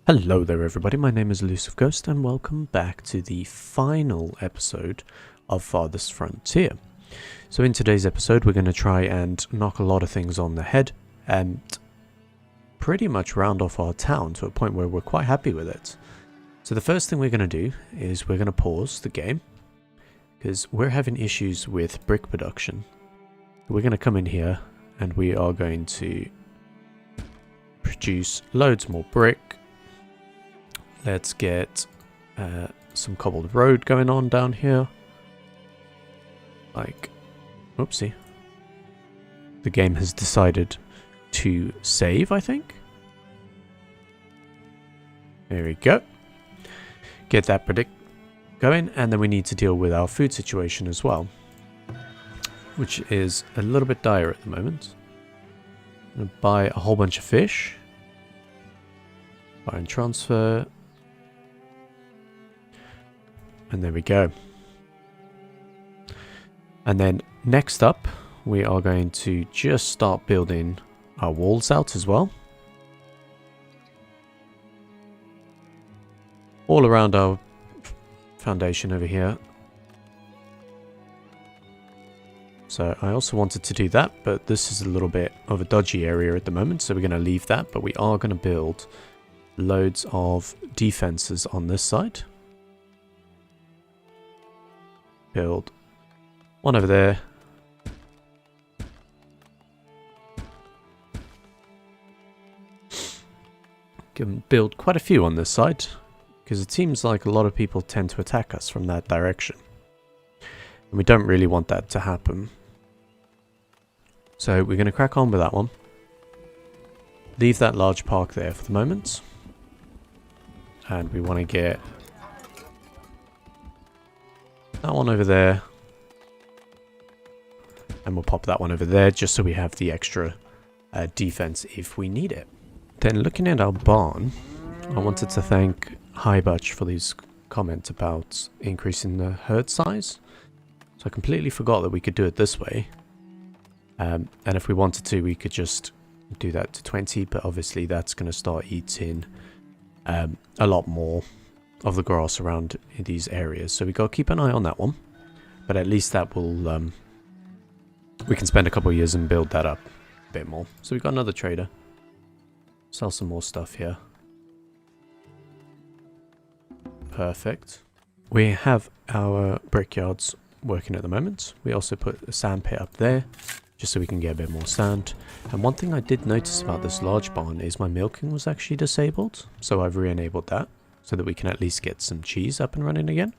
Hello there everybody, my name is ElusiveGhost and welcome back to the final episode of Farthest Frontier. So in today's episode we're going to try and knock a lot of things on the head and pretty much round off our town to a point where we're quite happy with it. So the first thing we're going to do is we're going to pause the game because we're having issues with brick production. We're going to come in here and we are going to produce loads more brick. Let's get some cobbled road going on down here. Like, oopsie. The game has decided to save, I think. There we go. Get that predict going, and then we need to deal with our food situation as well, which is a little bit dire at the moment. I'm going to buy a whole bunch of fish. Buy and transfer. And there we go. And then next up, we are going to just start building our walls out as well. All around our foundation over here. So I also wanted to do that, but this is a little bit of a dodgy area at the moment, so we're going to leave that, but we are going to build loads of defenses on this side. Build one over there. Can build quite a few on this side, because it seems like a lot of people tend to attack us from that direction. And we don't really want that to happen. So we're going to crack on with that one. Leave that large park there for the moment. And we want to get that one over there, and we'll pop that one over there just so we have the extra defense if we need it. Then looking at our barn, I wanted to thank Highbutch for these comments about increasing the herd size. So I completely forgot that we could do it this way, and if we wanted to we could just do that to 20, but obviously that's going to start eating a lot more of the grass around these areas, so we got to keep an eye on that one. But at least that will we can spend a couple of years and build that up a bit more. So we've got another trader. Sell some more stuff here. Perfect. We have our brickyards working at the moment. We also put a sand pit up there just so we can get a bit more sand. And one thing I did notice about this large barn is my milking was actually disabled, so I've re-enabled that, so that we can at least get some cheese up and running again.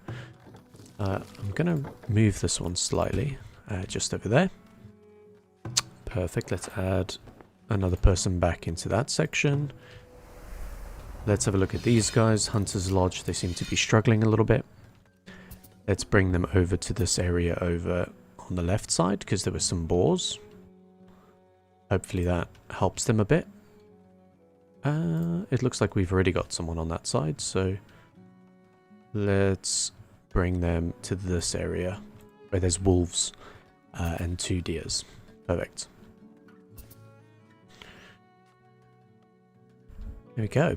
I'm going to move this one slightly, just over there. Perfect, let's add another person back into that section. Let's have a look at these guys. Hunter's Lodge, they seem to be struggling a little bit. Let's bring them over to this area over on the left side, because there were some boars. Hopefully that helps them a bit. It looks like we've already got someone on that side, so let's bring them to this area where there's wolves and 2 deers. Perfect. There we go.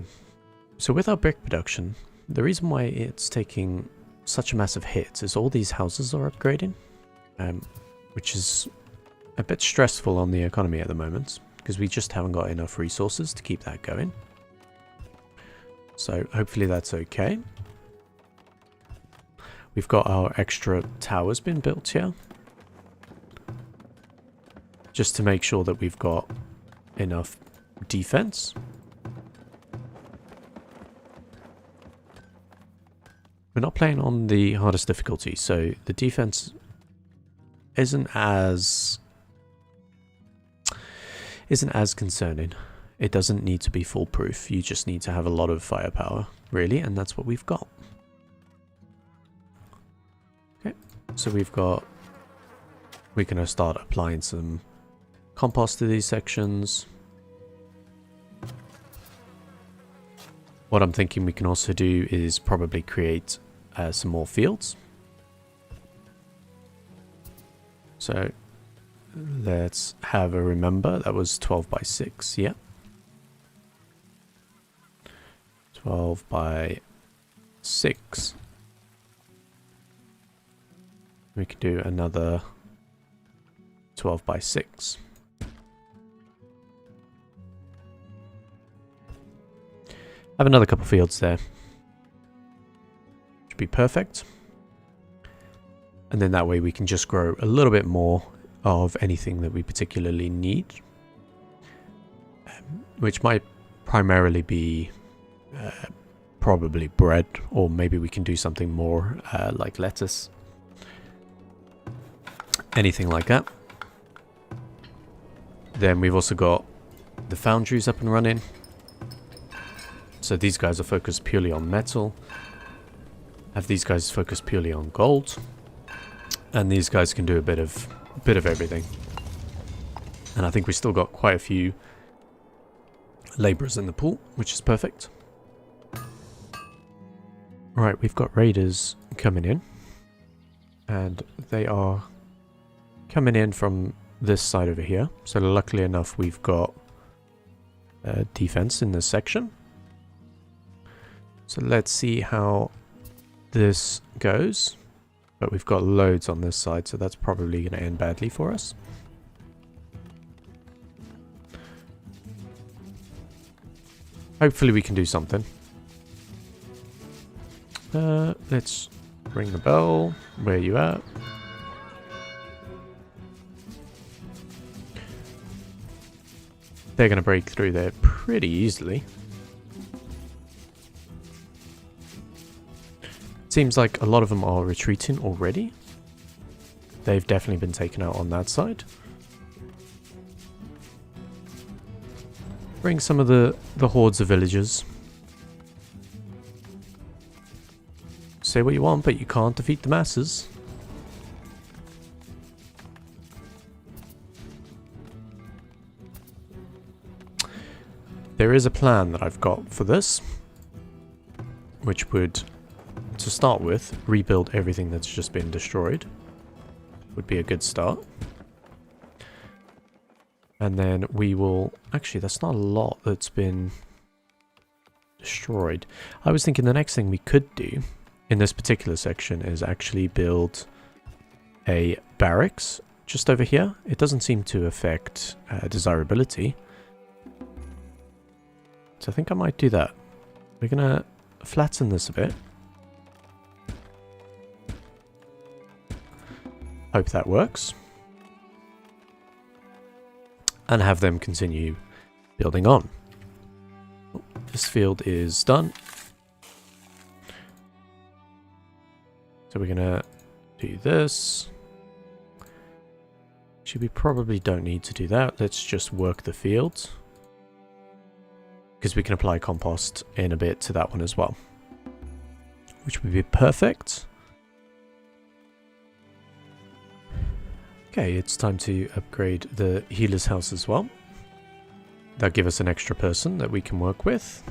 So with our brick production, the reason why it's taking such a massive hit is all these houses are upgrading, which is a bit stressful on the economy at the moment, because we just haven't got enough resources to keep that going. So hopefully that's okay. We've got our extra towers being built here, just to make sure that we've got enough defense. We're not playing on the hardest difficulty, so the defense isn't as concerning. It doesn't need to be foolproof. You just need to have a lot of firepower, really, and that's what we've got. Okay, so we're going to start applying some compost to these sections. What I'm thinking we can also do is probably create some more fields. So let's have a remember. That was 12 by 6, yeah. 12 by 6. We could do another 12 by 6. Have another couple fields there. Should be perfect. And then that way we can just grow a little bit more of anything that we particularly need. Which might primarily be probably bread, or maybe we can do something more like lettuce. Anything like that. Then we've also got the foundries up and running. So these guys are focused purely on metal. Have these guys focused purely on gold. And these guys can do a bit of everything. And I think we still got quite a few laborers in the pool, which is perfect. Right, we've got raiders coming in. And they are coming in from this side over here. So luckily enough, we've got defense in this section. So let's see how this goes. But we've got loads on this side, so that's probably going to end badly for us. Hopefully we can do something. Let's ring the bell. Where are you at? They're going to break through there pretty easily. Seems like a lot of them are retreating already. They've definitely been taken out on that side. Bring some of the hordes of villagers. Say what you want, but you can't defeat the masses. There is a plan that I've got for this, which would, to start with, rebuild everything that's just been destroyed. Would be a good start. And then we will... Actually, that's not a lot that's been destroyed. I was thinking the next thing we could do in this particular section is actually build a barracks just over here. It doesn't seem to affect desirability. So I think I might do that. We're going to flatten this a bit. Hope that works. And have them continue building on. This field is done. So we're going to do this. Actually, we probably don't need to do that. Let's just work the fields. Because we can apply compost in a bit to that one as well. Which would be perfect. Okay, it's time to upgrade the healer's house as well. That'll give us an extra person that we can work with.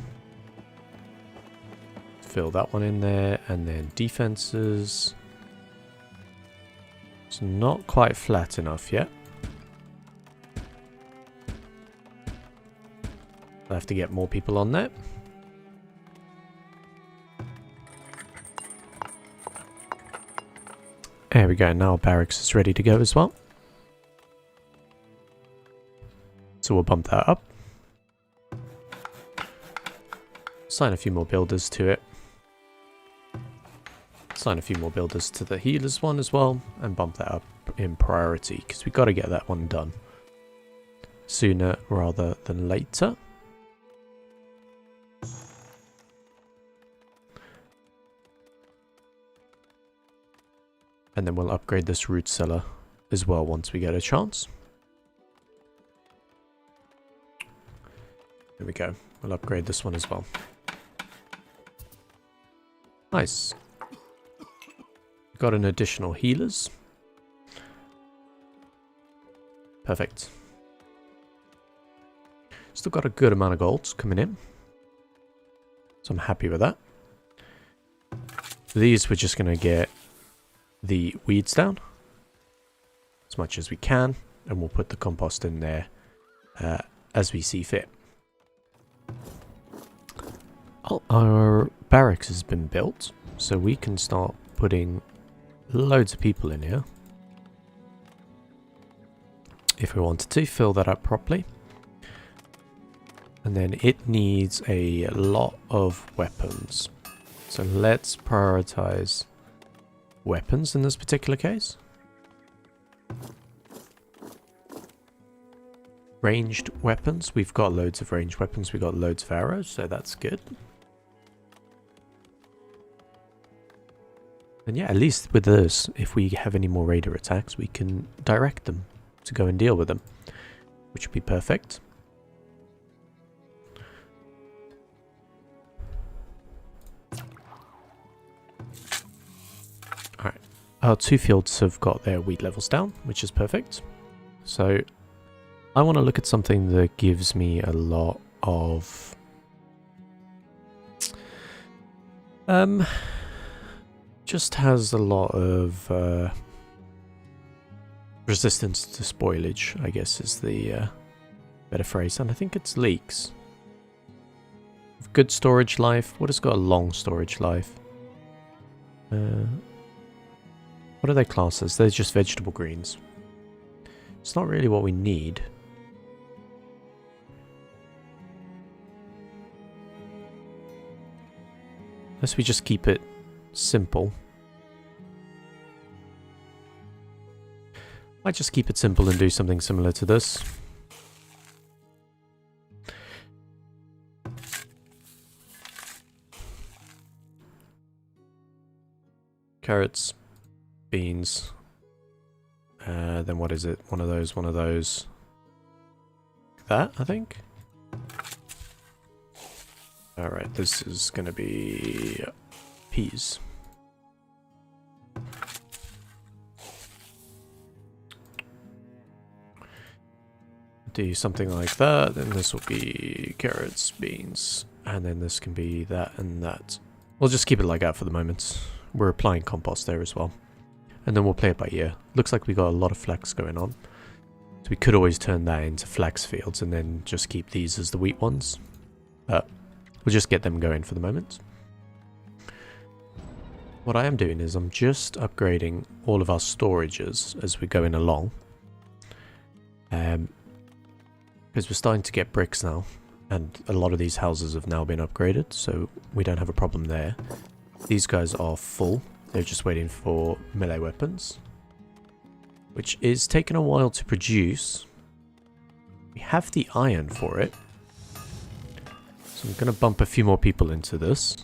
Fill that one in there, and then defenses. It's not quite flat enough yet. I have to get more people on there. There we go, now our barracks is ready to go as well. So we'll bump that up. Assign a few more builders to it. Assign a few more builders to the healers one as well. And bump that up in priority, because we've got to get that one done sooner rather than later. And then we'll upgrade this root cellar as well once we get a chance. There we go. We'll upgrade this one as well. Nice. Got an additional healers. Perfect. Still got a good amount of golds coming in. So I'm happy with that. For these, we're just going to get the weeds down as much as we can, and we'll put the compost in there as we see fit. Well, our barracks has been built, so we can start putting loads of people in here. If we wanted to, fill that up properly. And then it needs a lot of weapons. So let's prioritize weapons in this particular case. Ranged weapons. We've got loads of ranged weapons. We've got loads of arrows, so that's good. And yeah, at least with this, if we have any more raider attacks, we can direct them to go and deal with them, which would be perfect. Alright, our 2 fields have got their wheat levels down, which is perfect. So I want to look at something that gives me a lot of just has a lot of resistance to spoilage, I guess is the better phrase, and I think it's leeks. Good storage life. What has got a long storage life? What are they classed as? They're just vegetable greens. It's not really what we need. Unless we just keep it simple. Might just keep it simple and do something similar to this. Carrots, beans, then what is it? One of those. That, I think? Alright, this is gonna be peas. Do something like that, then this will be carrots, beans, and then this can be that and that. We'll just keep it like that for the moment. We're applying compost there as well. And then we'll play it by ear. Looks like we got a lot of flax going on. So we could always turn that into flax fields and then just keep these as the wheat ones. But we'll just get them going for the moment. What I am doing is I'm just upgrading all of our storages as we're going along. Because we're starting to get bricks now. And a lot of these houses have now been upgraded, so we don't have a problem there. These guys are full. They're just waiting for melee weapons, which is taking a while to produce. We have the iron for it. So I'm going to bump a few more people into this.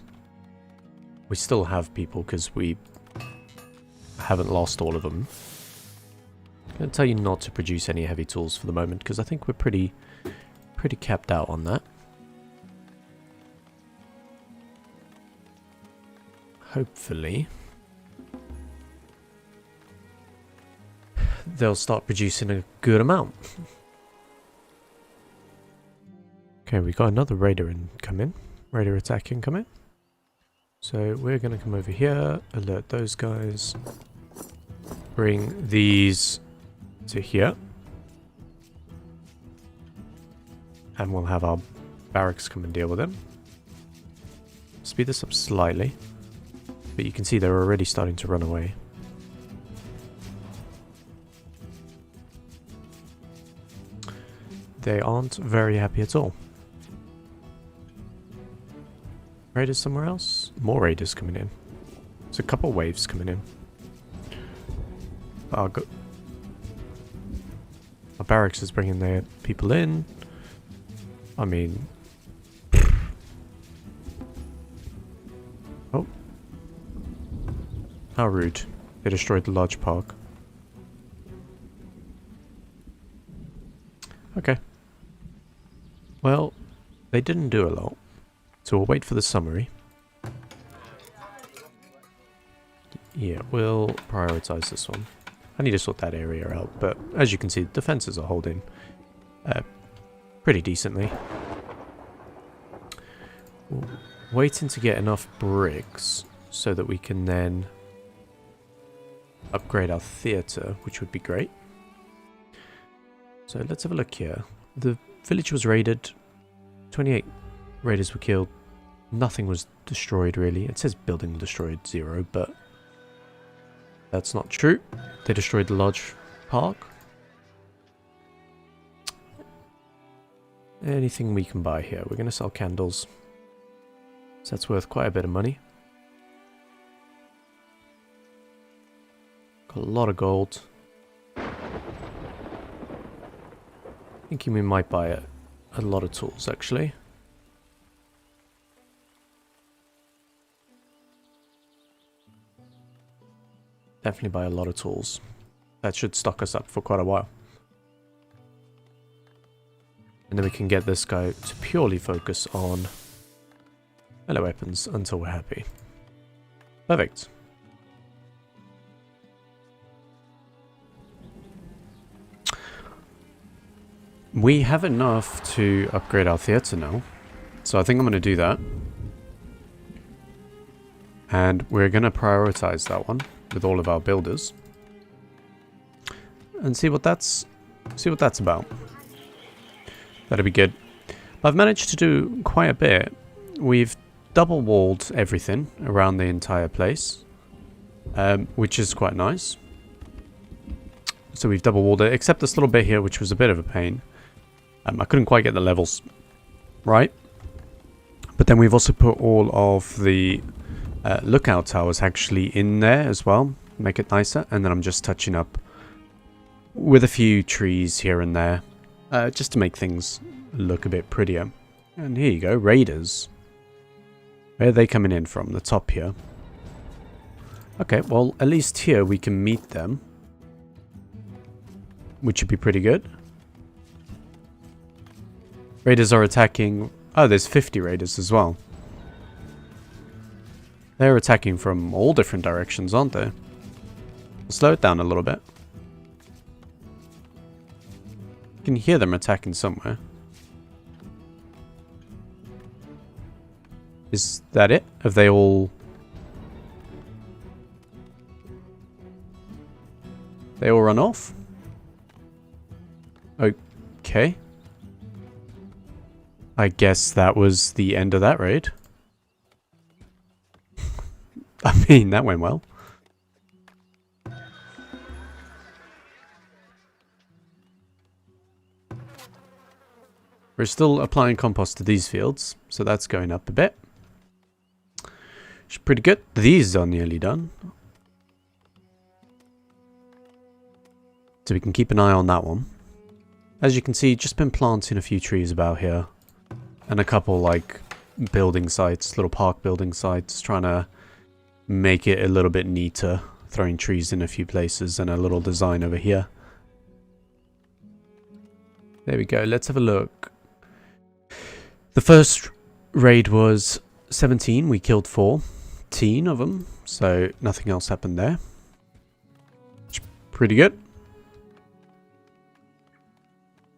We still have people because we haven't lost all of them. I'm going to tell you not to produce any heavy tools for the moment because I think we're pretty capped out on that. Hopefully they'll start producing a good amount. Okay, we got another raider incoming. Raider attack incoming. So we're going to come over here, alert those guys, bring these to here, and we'll have our barracks come and deal with them. Speed this up slightly, but you can see they're already starting to run away. They aren't very happy at all. Raiders somewhere else? More raiders coming in. There's a couple waves coming in. Our barracks is bringing their people in. I mean... Oh. How rude. They destroyed the large park. Okay. Well, they didn't do a lot. So we'll wait for the summary. Yeah, we'll prioritize this one. I need to sort that area out, but as you can see, the defenses are holding pretty decently. Waiting to get enough bricks so that we can then upgrade our theatre, which would be great. So let's have a look here. The village was raided. 28 raiders were killed. Nothing was destroyed really. It says building destroyed 0, but that's not true. They destroyed the large park. Anything we can buy here. We're going to sell candles. So that's worth quite a bit of money. Got a lot of gold. Thinking we might buy a lot of tools actually. Definitely buy a lot of tools. That should stock us up for quite a while. And then we can get this guy to purely focus on melee weapons until we're happy. Perfect. We have enough to upgrade our theatre now. So I think I'm going to do that. And we're going to prioritize that one with all of our builders. And see what that's about. That'd be good. But I've managed to do quite a bit. We've double walled everything around the entire place, which is quite nice. So we've double walled it, except this little bit here, which was a bit of a pain. I couldn't quite get the levels right. But then we've also put all of the lookout towers actually in there as well. Make it nicer. And then I'm just touching up with a few trees here and there. Just to make things look a bit prettier. And here you go, raiders. Where are they coming in from? The top here. Okay, well, at least here we can meet them. Which would be pretty good. Raiders are attacking... Oh, there's 50 raiders as well. They're attacking from all different directions, aren't they? Slow it down a little bit. You can hear them attacking somewhere. Is that it? Have they all... They all run off? Okay. I guess that was the end of that raid. I mean, that went well. We're still applying compost to these fields, so that's going up a bit. Which is pretty good. These are nearly done. So we can keep an eye on that one. As you can see, just been planting a few trees about here. And a couple, like, building sites, little park building sites, trying to make it a little bit neater. Throwing trees in a few places and a little design over here. There we go, let's have a look. The first raid was 17, we killed 14 of them, so nothing else happened there. Pretty good.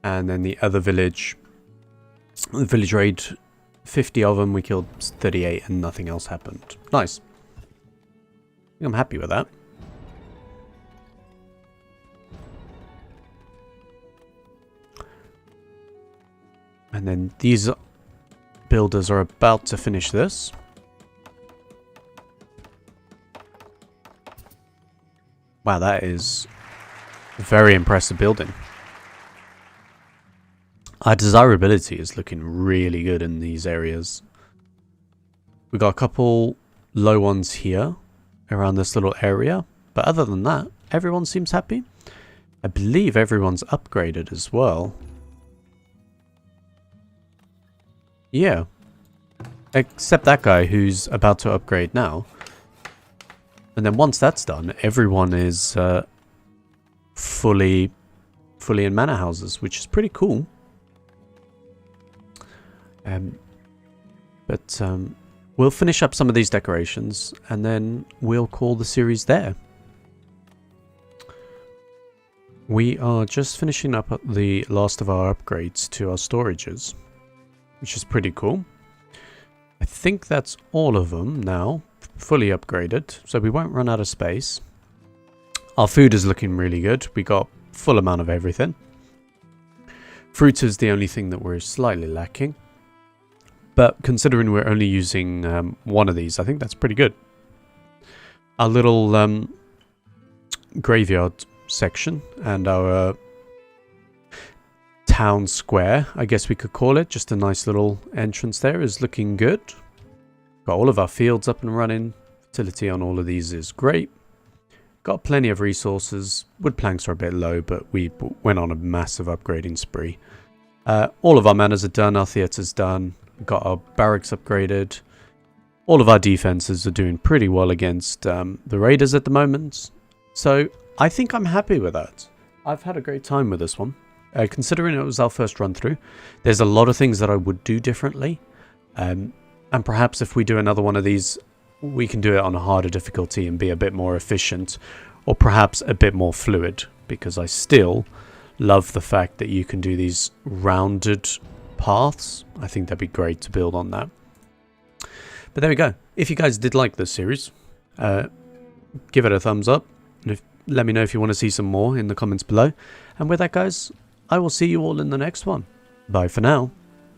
And then the other village, the village raid, 50 of them, we killed 38 and nothing else happened. Nice. I'm happy with that. And then these builders are about to finish this. Wow, that is a very impressive building. Our desirability is looking really good in these areas. We got a couple low ones here around this little area. But other than that, everyone seems happy. I believe everyone's upgraded as well. Yeah. Except that guy who's about to upgrade now. And then once that's done, everyone is fully in manor houses, which is pretty cool. But we'll finish up some of these decorations and then we'll call the series there. We are just finishing up the last of our upgrades to our storages, which is pretty cool. I think that's all of them now, fully upgraded, so we won't run out of space. Our food is looking really good. We got full amount of everything. Fruit is the only thing that we're slightly lacking. But considering we're only using one of these, I think that's pretty good. Our little graveyard section and our town square, I guess we could call it, just a nice little entrance there, is looking good. Got all of our fields up and running. Fertility on all of these is great. Got plenty of resources. Wood planks are a bit low, but we went on a massive upgrading spree. All of our manors are done, our theatre's done. Got our barracks upgraded. All of our defenses are doing pretty well against the raiders at the moment. So I think I'm happy with that. I've had a great time with this one. Considering it was our first run through, there's a lot of things that I would do differently. And perhaps if we do another one of these, we can do it on a harder difficulty and be a bit more efficient, or perhaps a bit more fluid, because I still love the fact that you can do these rounded paths. I think that'd be great to build on that. But there we go. If you guys did like this series, give it a thumbs up, and let me know if you want to see some more in the comments below. And with that, guys, I will see you all in the next one. Bye for now.